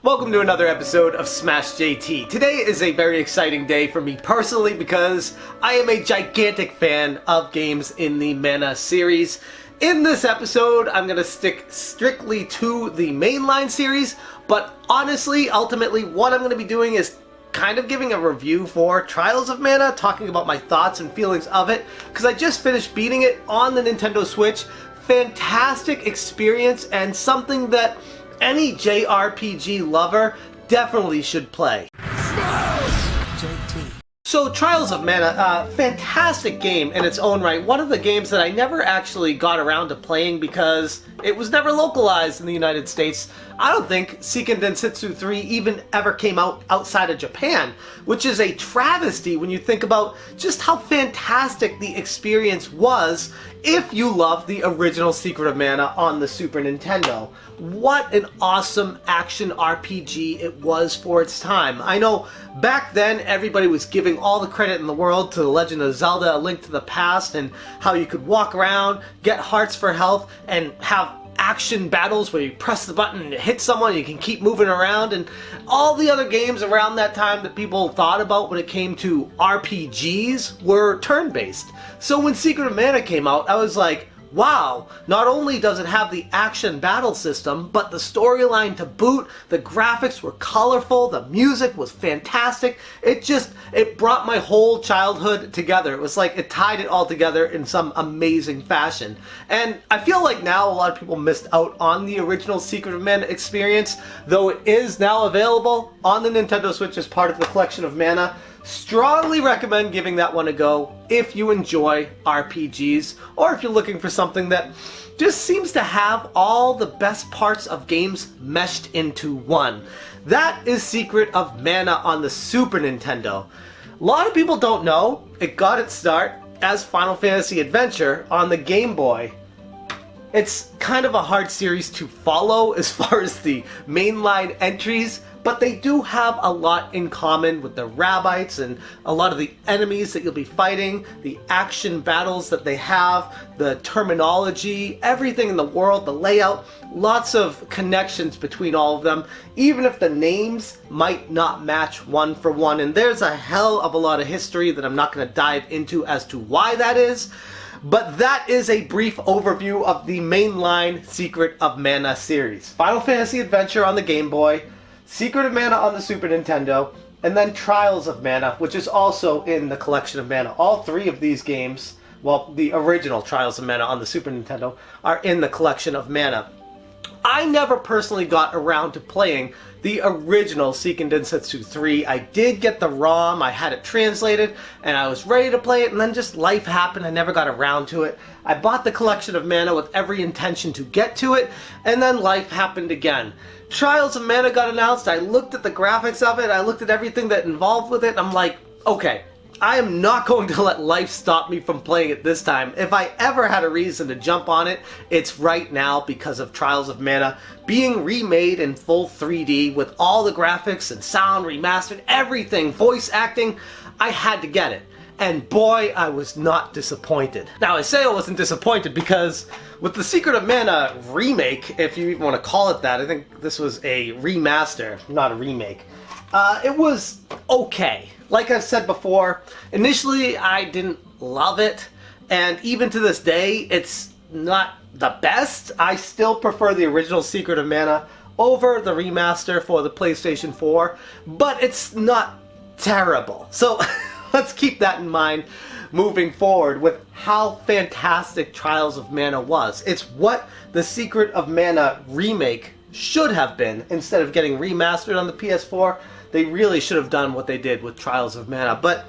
Welcome to another episode of Smash JT. Today is a very exciting day for me personally because I am a gigantic fan of games in the Mana series. In this episode, I'm going to stick strictly to the mainline series, but honestly, ultimately, what I'm going to be doing is kind of giving a review for Trials of Mana, talking about my thoughts and feelings of it, because I just finished beating it on the Nintendo Switch. Fantastic experience and something that any JRPG lover definitely should play. So Trials of Mana, fantastic game in its own right. One of the games that I never actually got around to playing because it was never localized in the United States. I don't think Seiken Densetsu 3 even ever came out outside of Japan, which is a travesty when you think about just how fantastic the experience was if you love the original Secret of Mana on the Super Nintendo. What an awesome action RPG it was for its time. I know back then everybody was giving all the credit in the world to The Legend of Zelda: A Link to the Past and how you could walk around, get hearts for health, and have action battles where you press the button and hit someone and you can keep moving around, and all the other games around that time that people thought about when it came to RPGs were turn-based. So when Secret of Mana came out, I was like, wow, not only does it have the action battle system, but the storyline to boot, the graphics were colorful, the music was fantastic. It brought my whole childhood together. It was like it tied it all together in some amazing fashion. And I feel like now a lot of people missed out on the original Secret of Mana experience, though it is now available on the Nintendo Switch as part of the collection of Mana. Strongly recommend giving that one a go if you enjoy RPGs, or if you're looking for something that just seems to have all the best parts of games meshed into one. That is Secret of Mana on the Super Nintendo. A lot of people don't know it got its start as Final Fantasy Adventure on the Game Boy. It's kind of a hard series to follow as far as the mainline entries, but they do have a lot in common with the Rabbites and a lot of the enemies that you'll be fighting, the action battles that they have, the terminology, everything in the world, the layout, lots of connections between all of them, even if the names might not match one for one. And there's a hell of a lot of history that I'm not going to dive into as to why that is. But that is a brief overview of the mainline Secret of Mana series. Final Fantasy Adventure on the Game Boy, Secret of Mana on the Super Nintendo, and then Trials of Mana, which is also in the collection of Mana. All three of these games, well, the original Trials of Mana on the Super Nintendo, are in the collection of Mana. I never personally got around to playing the original Seiken Densetsu 3. I did get the ROM, I had it translated, and I was ready to play it, and then just life happened, I never got around to it. I bought the collection of Mana with every intention to get to it, and then life happened again. Trials of Mana got announced, I looked at the graphics of it, I looked at everything that involved with it, and I'm like, okay, I am not going to let life stop me from playing it this time. If I ever had a reason to jump on it, it's right now because of Trials of Mana being remade in full 3D with all the graphics and sound remastered, everything, voice acting. I had to get it. And boy, I was not disappointed. Now, I say I wasn't disappointed because with the Secret of Mana remake, if you even want to call it that, I think this was a remaster, not a remake. It was okay. Like I've said before, initially I didn't love it, and even to this day, it's not the best. I still prefer the original Secret of Mana over the remaster for the PlayStation 4, but it's not terrible. So let's keep that in mind moving forward with how fantastic Trials of Mana was. It's what the Secret of Mana remake should have been instead of getting remastered on the PS4. They really should have done what they did with Trials of Mana, but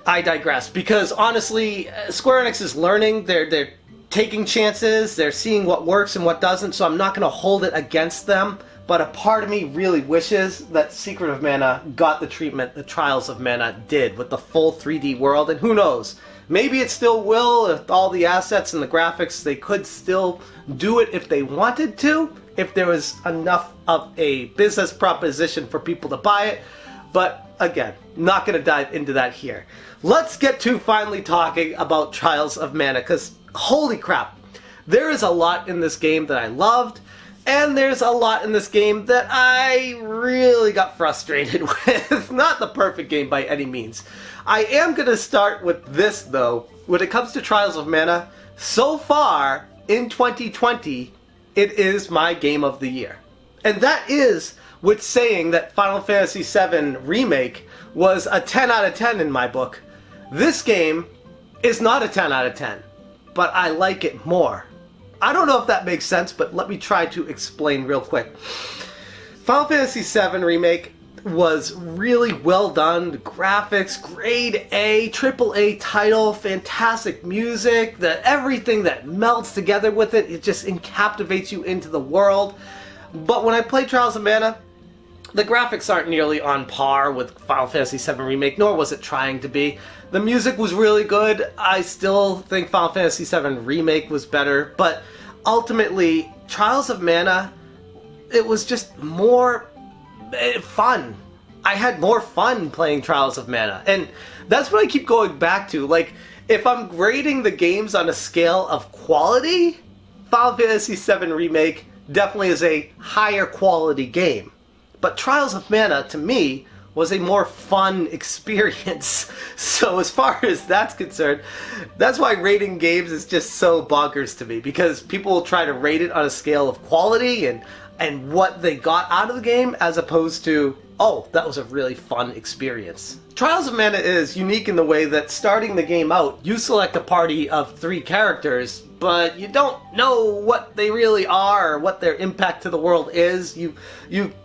I digress, because honestly, Square Enix is learning, they're taking chances, they're seeing what works and what doesn't, so I'm not going to hold it against them, but a part of me really wishes that Secret of Mana got the treatment that Trials of Mana did with the full 3D world, and who knows, maybe it still will with all the assets and the graphics. They could still do it if they wanted to, if there was enough of a business proposition for people to buy it. But again, not going to dive into that here. Let's get to finally talking about Trials of Mana, because holy crap, there is a lot in this game that I loved, And there's a lot in this game that I really got frustrated with. Not the perfect game by any means. I am going to start with this, though. When it comes to Trials of Mana, so far in 2020, it is my game of the year. And that is with saying that Final Fantasy VII Remake was a 10 out of 10 in my book. This game is not a 10 out of 10, but I like it more. I don't know if that makes sense, but let me try to explain real quick. Final Fantasy VII Remake was really well done. The graphics, grade A, triple A title, fantastic music, everything that melts together with it, it just captivates you into the world. But when I play Trials of Mana, the graphics aren't nearly on par with Final Fantasy VII Remake, nor was it trying to be. The music was really good. I still think Final Fantasy VII Remake was better, but ultimately, Trials of Mana, it was just more fun. I had more fun playing Trials of Mana, and that's what I keep going back to. Like, if I'm grading the games on a scale of quality, Final Fantasy VII Remake definitely is a higher quality game. But Trials of Mana, to me, was a more fun experience. So as far as that's concerned, that's why rating games is just so bonkers to me, because people will try to rate it on a scale of quality and what they got out of the game, as opposed to, oh, that was a really fun experience. Trials of Mana is unique in the way that starting the game out, you select a party of 3 characters, but you don't know what they really are, or what their impact to the world is. You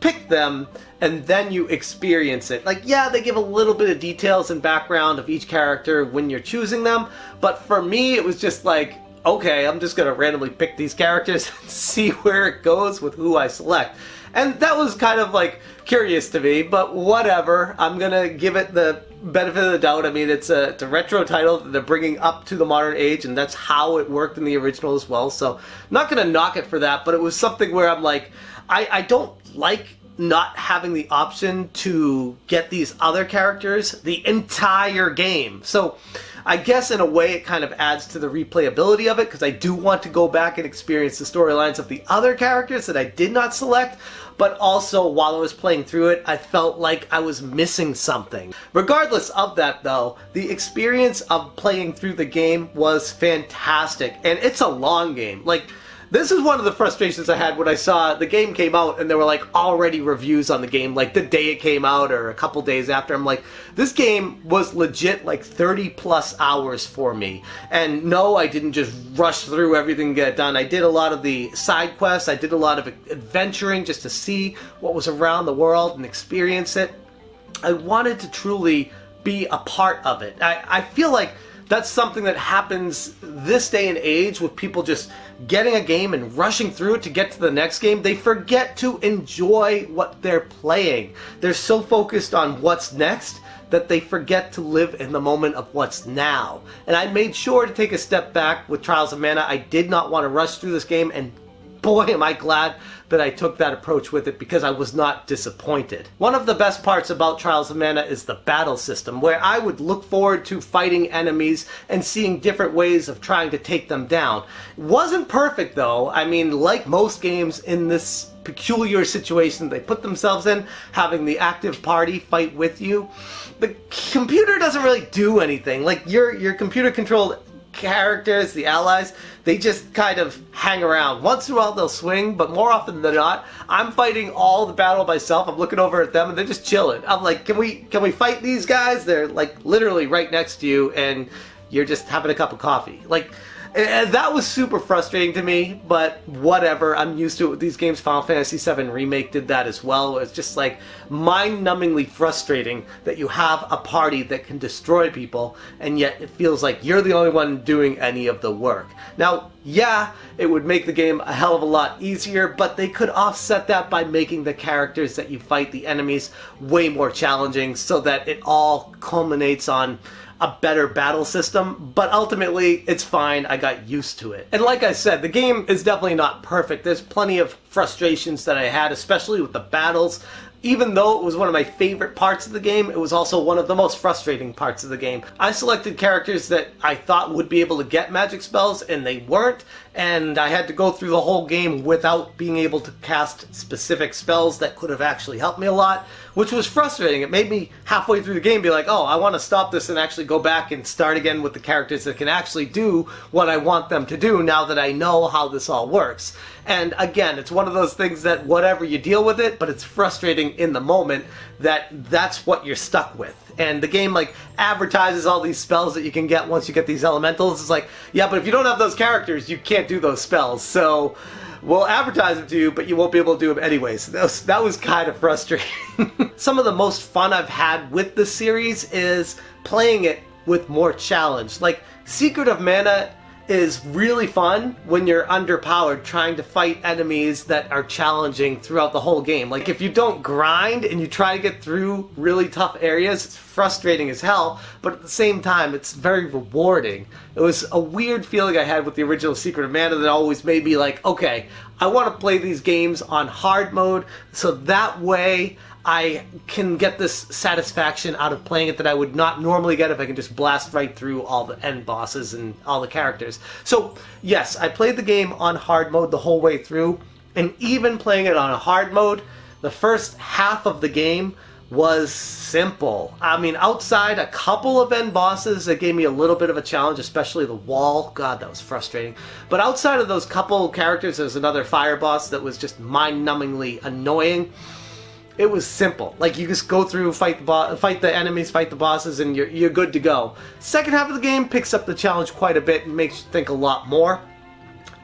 pick them, and then you experience it. Like, yeah, they give a little bit of details and background of each character when you're choosing them, but for me, it was just like, okay, I'm just gonna randomly pick these characters and see where it goes with who I select. And that was kind of like curious to me, but whatever. I'm gonna give it the benefit of the doubt. I mean, it's a retro title that they're bringing up to the modern age, and that's how it worked in the original as well. So, not gonna knock it for that, but it was something where I'm like, I don't like not having the option to get these other characters the entire game. So, I guess in a way it kind of adds to the replayability of it, because I do want to go back and experience the storylines of the other characters that I did not select, but also while I was playing through it, I felt like I was missing something. Regardless of that though, the experience of playing through the game was fantastic, and it's a long game. Like, this is one of the frustrations I had when I saw the game came out and there were like already reviews on the game like the day it came out or a couple days after. I'm like, this game was legit like 30 plus hours for me. And no, I didn't just rush through everything and get it done. I did a lot of the side quests. I did a lot of adventuring just to see what was around the world and experience it. I wanted to truly be a part of it. I feel like that's something that happens this day and age with people just getting a game and rushing through it to get to the next game. They forget to enjoy what they're playing. They're so focused on what's next that they forget to live in the moment of what's now. And I made sure to take a step back with Trials of Mana. I did not want to rush through this game, and boy am I glad that I took that approach with it, because I was not disappointed. One of the best parts about Trials of Mana is the battle system, where I would look forward to fighting enemies and seeing different ways of trying to take them down. It wasn't perfect though. I mean, like most games in this peculiar situation they put themselves in, having the active party fight with you, the computer doesn't really do anything. Like, your computer controlled characters, the allies, they just kind of hang around. Once in a while they'll swing, but more often than not, I'm fighting all the battle myself. I'm looking over at them and they're just chilling. I'm like, can we fight these guys? They're like literally right next to you and you're just having a cup of coffee. Like, and that was super frustrating to me, but whatever. I'm used to it with these games. Final Fantasy VII Remake did that as well. It's just like mind-numbingly frustrating that you have a party that can destroy people, and yet it feels like you're the only one doing any of the work. Now, yeah, it would make the game a hell of a lot easier, but they could offset that by making the characters that you fight, the enemies, way more challenging, so that it all culminates on a better battle system, but ultimately it's fine. I got used to it. And like I said, the game is definitely not perfect. There's plenty of frustrations that I had, especially with the battles. Even though it was one of my favorite parts of the game, it was also one of the most frustrating parts of the game. I selected characters that I thought would be able to get magic spells, and they weren't, and I had to go through the whole game without being able to cast specific spells that could have actually helped me a lot, which was frustrating. It made me halfway through the game be like, oh, I want to stop this and actually go back and start again with the characters that can actually do what I want them to do now that I know how this all works. And again, it's one of those things that whatever you deal with it, but it's frustrating in the moment that that's what you're stuck with. And the game like advertises all these spells that you can get once you get these elementals. It's like, yeah, but if you don't have those characters, you can't do those spells. So we'll advertise them to you, but you won't be able to do them anyways. That was kind of frustrating. Some of the most fun I've had with the series is playing it with more challenge. Like Secret of Mana is really fun when you're underpowered trying to fight enemies that are challenging throughout the whole game. Like if you don't grind and you try to get through really tough areas, it's frustrating as hell, but at the same time it's very rewarding. It was a weird feeling I had with the original Secret of Mana that always made me like, okay, I want to play these games on hard mode so that way I can get this satisfaction out of playing it that I would not normally get if I can just blast right through all the end bosses and all the characters. So yes, I played the game on hard mode the whole way through, and even playing it on a hard mode, the first half of the game was simple. I mean, outside a couple of end bosses that gave me a little bit of a challenge, especially the wall. God, that was frustrating. But outside of those couple characters, there's another fire boss that was just mind-numbingly annoying. It was simple. Like you just go through, fight the enemies, fight the bosses, and you're good to go. Second half of the game picks up the challenge quite a bit and makes you think a lot more.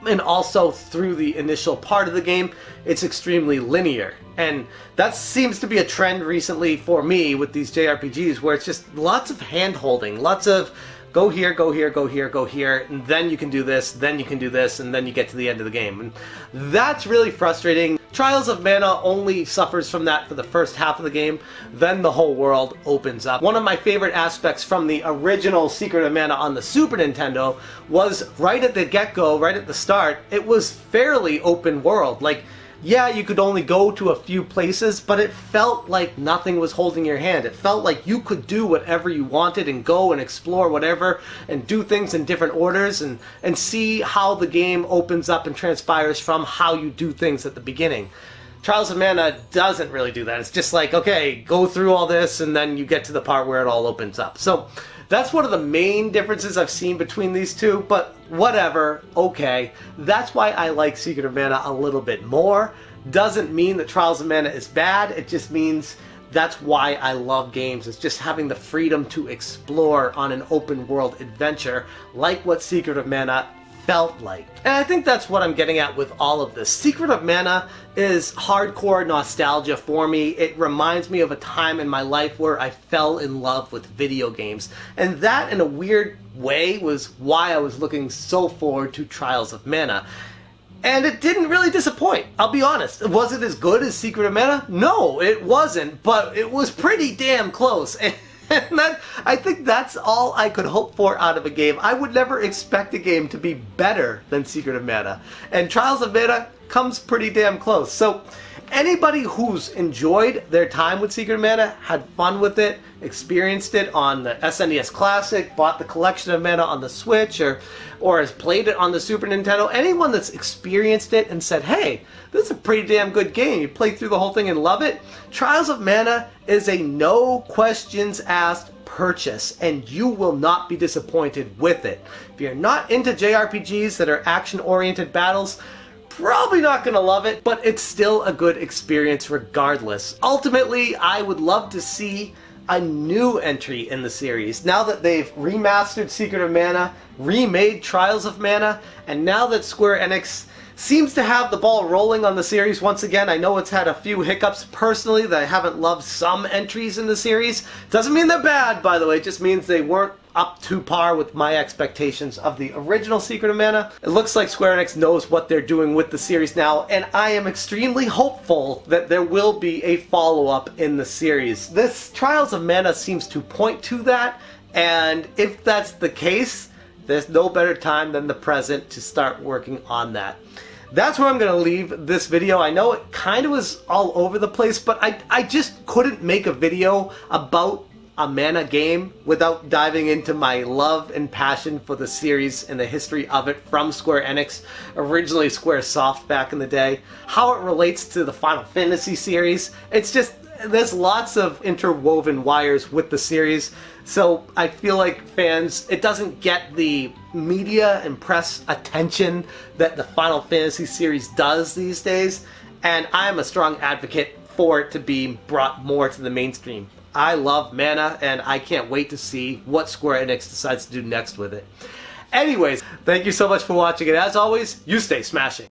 And also through the initial part of the game, it's extremely linear. And that seems to be a trend recently for me with these JRPGs, where it's just lots of hand-holding, lots of go here, go here, go here, go here, and then you can do this, then you can do this, and then you get to the end of the game. And that's really frustrating. Trials of Mana only suffers from that for the first half of the game, then the whole world opens up. One of my favorite aspects from the original Secret of Mana on the Super Nintendo was right at the get-go, right at the start, it was fairly open world. Like, yeah, you could only go to a few places, but it felt like nothing was holding your hand. It felt like you could do whatever you wanted and go and explore whatever and do things in different orders and see how the game opens up and transpires from how you do things at the beginning. Trials of Mana doesn't really do that. It's just like, okay, go through all this and then you get to the part where it all opens up. So that's one of the main differences I've seen between these two, but whatever, okay. That's why I like Secret of Mana a little bit more. Doesn't mean that Trials of Mana is bad, it just means that's why I love games. It's just having the freedom to explore on an open world adventure like what Secret of Mana felt like. And I think that's what I'm getting at with all of this. Secret of Mana is hardcore nostalgia for me. It reminds me of a time in my life where I fell in love with video games. And that, in a weird way, was why I was looking so forward to Trials of Mana. And it didn't really disappoint, I'll be honest. Was it as good as Secret of Mana? No, it wasn't, but it was pretty damn close. And I think that's all I could hope for out of a game. I would never expect a game to be better than Secret of Mana. And Trials of Mana comes pretty damn close. So anybody who's enjoyed their time with Secret of Mana, had fun with it, experienced it on the SNES Classic, bought the collection of Mana on the Switch, or has played it on the Super Nintendo, anyone that's experienced it and said, hey, this is a pretty damn good game, you played through the whole thing and love it, Trials of Mana is a no questions asked purchase, and you will not be disappointed with it. If you're not into JRPGs that are action-oriented battles, probably not going to love it, but it's still a good experience regardless. Ultimately, I would love to see a new entry in the series. Now that they've remastered Secret of Mana, remade Trials of Mana, and now that Square Enix seems to have the ball rolling on the series once again. I know it's had a few hiccups personally that I haven't loved some entries in the series. Doesn't mean they're bad, by the way, it just means they weren't up to par with my expectations of the original Secret of Mana. It looks like Square Enix knows what they're doing with the series now, and I am extremely hopeful that there will be a follow-up in the series. This Trials of Mana seems to point to that, and if that's the case, there's no better time than the present to start working on that. That's where I'm going to leave this video. I know it kind of was all over the place, but I just couldn't make a video about a Mana game without diving into my love and passion for the series and the history of it from Square Enix, originally Squaresoft back in the day, how it relates to the Final Fantasy series. It's just, there's lots of interwoven wires with the series, so I feel like fans, it doesn't get the media and press attention that the Final Fantasy series does these days, and I'm a strong advocate for it to be brought more to the mainstream. I love Mana, and I can't wait to see what Square Enix decides to do next with it. Anyways, thank you so much for watching, and as always, you stay smashing.